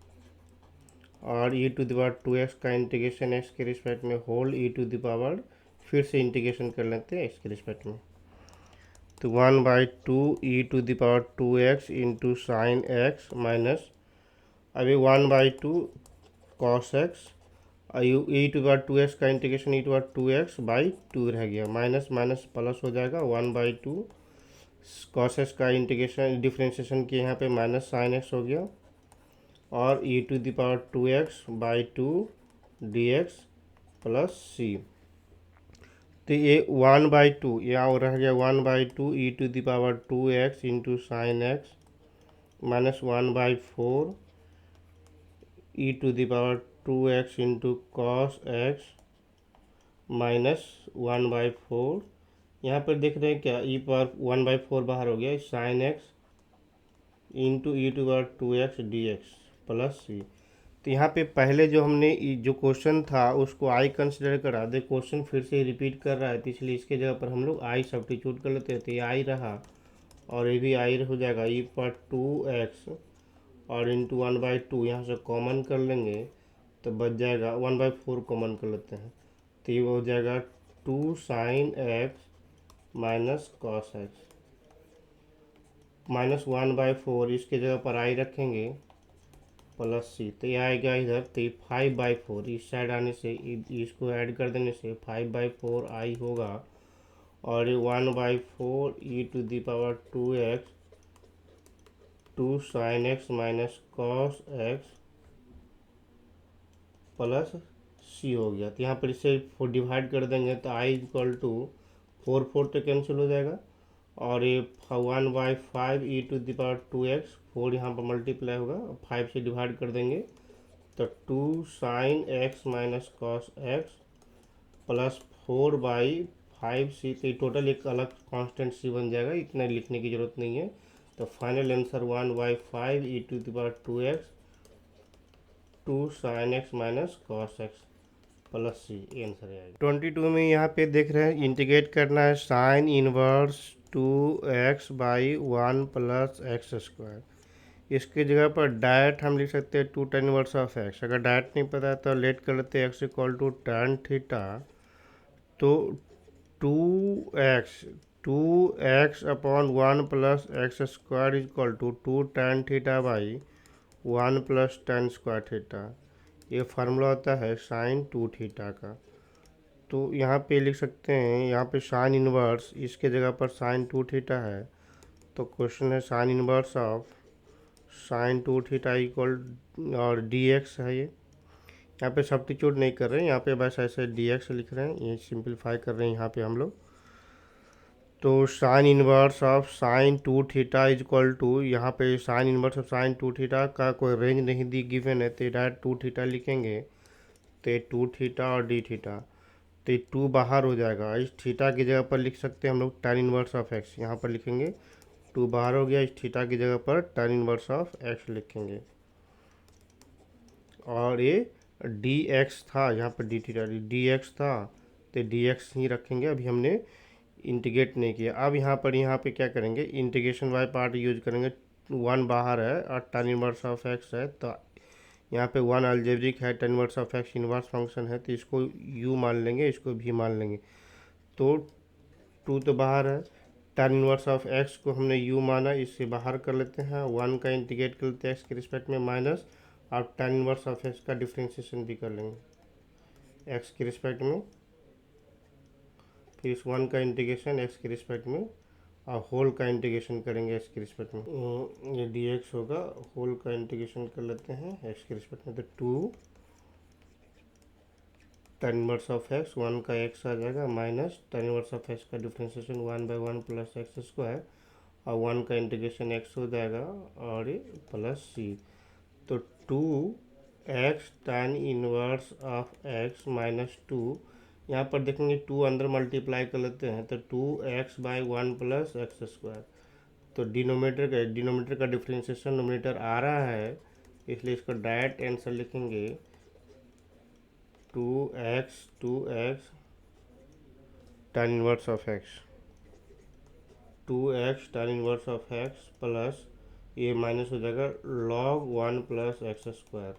और e to the power two x का इंटीग्रेशन एक्स के रिस्पेक्ट में whole e to the power फिर से इंटीग्रेशन कर लेते हैं एक्स के रिस्पेक्ट में। तो one by two e to the power two x into sine x minus अभी one by two cos x e to power two x का integration e to power two x by two रह गया, minus minus plus हो जाएगा, one by two cos x का integration differentiation किए यहाँ पे माइनस साइन एक्स हो गया और e to the power two x by two D x plus c. तो ये वन बाई टू यहाँ रह गया one by two e to the power two x into sine x minus one by four e to the power two x into cos x minus one by four, यहाँ पर देख रहे हैं क्या e power one by four बाहर हो गया, sine x into e to power two x d x plus c. तो यहाँ पे पहले जो हमने जो क्वेश्चन था उसको आई कंसिडर करा दे, क्वेश्चन फिर से रिपीट कर रहा है, तो इसलिए इसके जगह पर हम लोग आई सब्स्टिट्यूट कर लेते हैं, तो ये आई रहा और ये भी आई हो जाएगा ई पर टू एक्स और इंटू वन बाई टू यहाँ से कॉमन कर लेंगे तो बच जाएगा वन बाई फोर कॉमन कर लेते हैं, तो ये हो जाएगा two sine x minus cos x minus one by four, इसके जगह पर आई रखेंगे प्लस सी, तो ये आएगा इधर, तो ये फाइव बाई फोर इस साइड आने से इसको ऐड कर देने से फाइव बाई फोर आई होगा और ये one by four e to the power two x two sine x minus cos x plus c हो गया। तो यहाँ पर इसे डिवाइड कर देंगे तो I equal to four four तो कैंसिल हो जाएगा और ये one by five e to the power two x, four यहाँ पर मल्टीप्लाई होगा, फाइव से डिवाइड कर देंगे तो two sine x minus cos x plus four by five c, तो टोटल एक अलग कांस्टेंट सी बन जाएगा, इतना लिखने की ज़रूरत नहीं है। तो final answer one by five e to the power two x two sine x minus cos x plus c answer आएगा। 22 में यहाँ पे देख रहे हैं इंटीग्रेट करना है sine inverse two x by one plus x square, इसकी जगह पर डायरेक्ट हम लिख सकते हैं two tan inverse of x, अगर डायरेक्ट नहीं पता है तो लेट कर लेते हैं x equal to tan theta तो 2x upon 1 plus x square equal to 2 tan theta by 1 plus tan square theta. ये फार्मूला होता है साइन 2 थीटा का। तो यहाँ पे लिख सकते हैं, यहाँ पे साइन इनवर्स, इसके जगह पर साइन 2 थीटा है। तो क्वेश्चन है sine inverse of sine 2 theta equal और dx है। ये यहाँ पे सब्स्टिट्यूट नहीं कर रहे हैं, यहाँ पे बस ऐसे dx लिख रहे हैं, ये सिंपलीफाई कर रहे हैं यहाँ पे हम लोग। तो sine inverse of sine 2 theta is equal to, यहाँ पे sine inverse of sine 2 theta का कोई रेंज नहीं दी गिवन है, तो डायरेक्ट 2 थीटा लिखेंगे। तो 2 थीटा और डी थीटा, तो 2 बाहर हो जाएगा। इस थीटा की जगह पर लिख सकते हैं हम लोग tan इनवर्स ऑफ एक्स, यहाँ पर लिखेंगे 2 बाहर हो गया, इस थीटा की जगह पर tan इनवर्स ऑफ एक्स लिखेंगे। और ये dx था, यहाँ पर डी थीटा dx था, तो dx ही रखेंगे, अभी हमने इंटीग्रेट नहीं किया। अब यहाँ पे क्या करेंगे, इंटीग्रेशन बाय पार्ट यूज करेंगे। 1 बाहर है और tan इनवर्स ऑफ एक्स है, तो यहाँ पे 1 अलजेब्रिक है, tan inverse of x inverse function है, तो इसको u मान लेंगे, इसको भी मान लेंगे। तो 2 तो बाहर है, tan इनवर्स ऑफ एक्स को हमने u माना, इससे बाहर कर लेते हैं। 1 का इंटीग्रेट कर लेते हैं एक्स के रिस्पेक्ट में माइनस, और tan इनवर्स ऑफ एक्स का डिफ्रेंशिएशन भी कर लेंगे एक्स के रिस्पेक्ट में। फिर इस 1 का इंटीग्रेशन एक्स के रिस्पेक्ट में, और होल का इंटीग्रेशन करेंगे एक्स के रिस्पेक्ट में। ये dx होगा, होल का इंटीग्रेशन कर लेते हैं एक्स के रिस्पेक्ट में। तो 2 tan इनवर्स ऑफ एक्स, 1 का एक्स आ जाएगा, minus tan inverse of x का डिफ्रेंशिएशन 1/1 प्लस एक्स स्क्वायर, और 1 का इंटीग्रेशन एक्स हो जाएगा, और ये प्लस सी। तो 2x tan inverse of x minus 2, यहाँ पर देखेंगे 2 अंदर मल्टीप्लाई कर लेते हैं, तो 2x/1 प्लस एक्स स्क्वायर। तो डिनोमिनेटर का डिफ्रेंशिएशन नोमिनेटर आ रहा है, इसलिए इसका डायरेक्ट आंसर लिखेंगे 2x tan inverse of x, 2x tan inverse of x plus ये माइनस हो जाएगा log 1 plus x square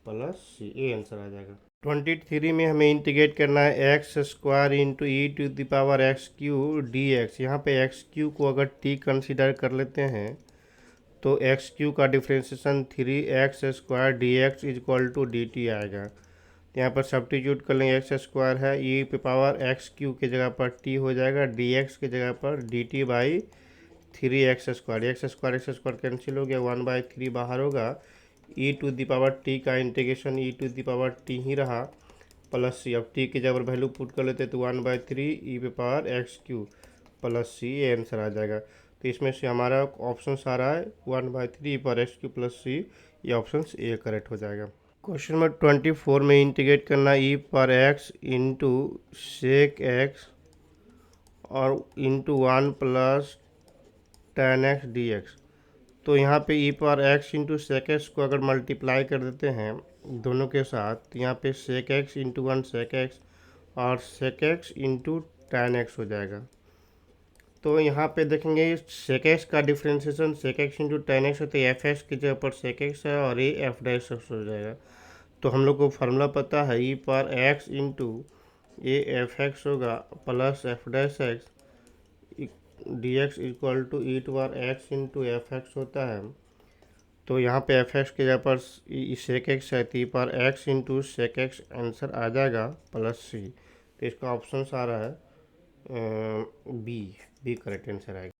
plus c, ये आंसर आ जाएगा। 23 में हमें इंटीग्रेट करना है x square into e to the power x cube d x. यहाँ पे एक्स क्यू को अगर टी कंसिडर कर लेते हैं, तो एक्स क्यू का differentiation 3x square d x is equal to d t आएगा। यहाँ पर सब्स्टिट्यूट कर लेंगे, एक्स स्क्वायर है, ई पे पावर एक्स क्यू के जगह पर टी हो जाएगा, डी एक्स के जगह पर d t by 3x square. X square cancel हो गया, 1/3 बाहर होगा, e to the power t का integration e to the power t ही रहा, प्लस सी। अब टी की जगह वैल्यू पुट कर लेते तो 1/3 ई पे power x cube plus c, ये आंसर आ जाएगा। तो इसमें से हमारा ऑप्शन आ रहा है 1/3 पर एक्स क्यू प्लस सी, ये ऑप्शन ए करेक्ट हो जाएगा। क्वेश्चन नंबर 24 में इंटीग्रेट करना ई पर एक्स इंटू सेक एक्स और into 1 plus tan x dx। तो यहाँ पे ई पर एक्स इंटू सेक एक्स को अगर मल्टीप्लाई कर देते हैं दोनों के साथ, तो यहाँ पे sec x into 1 sec x और sec x into tan x हो जाएगा। तो यहाँ पे देखेंगे सेक एक्स का differentiation sec x into tan x है, तो एफ एक्स की जगह पर सेक एक्स है और ये एफ डैश एक्स हो जाएगा। तो हम लोग को फार्मूला पता है, ई पर एक्स इंटू ये एफ एक्स होगा plus f dash x d x equal to e to r x into f x होता है। तो यहाँ पे एफ एक्स के जगह पर सेक एक्स है, तो पर x into sec x answer आ जाएगा प्लस सी। तो इसका ऑप्शन आ रहा है बी करेक्ट आंसर आएगा।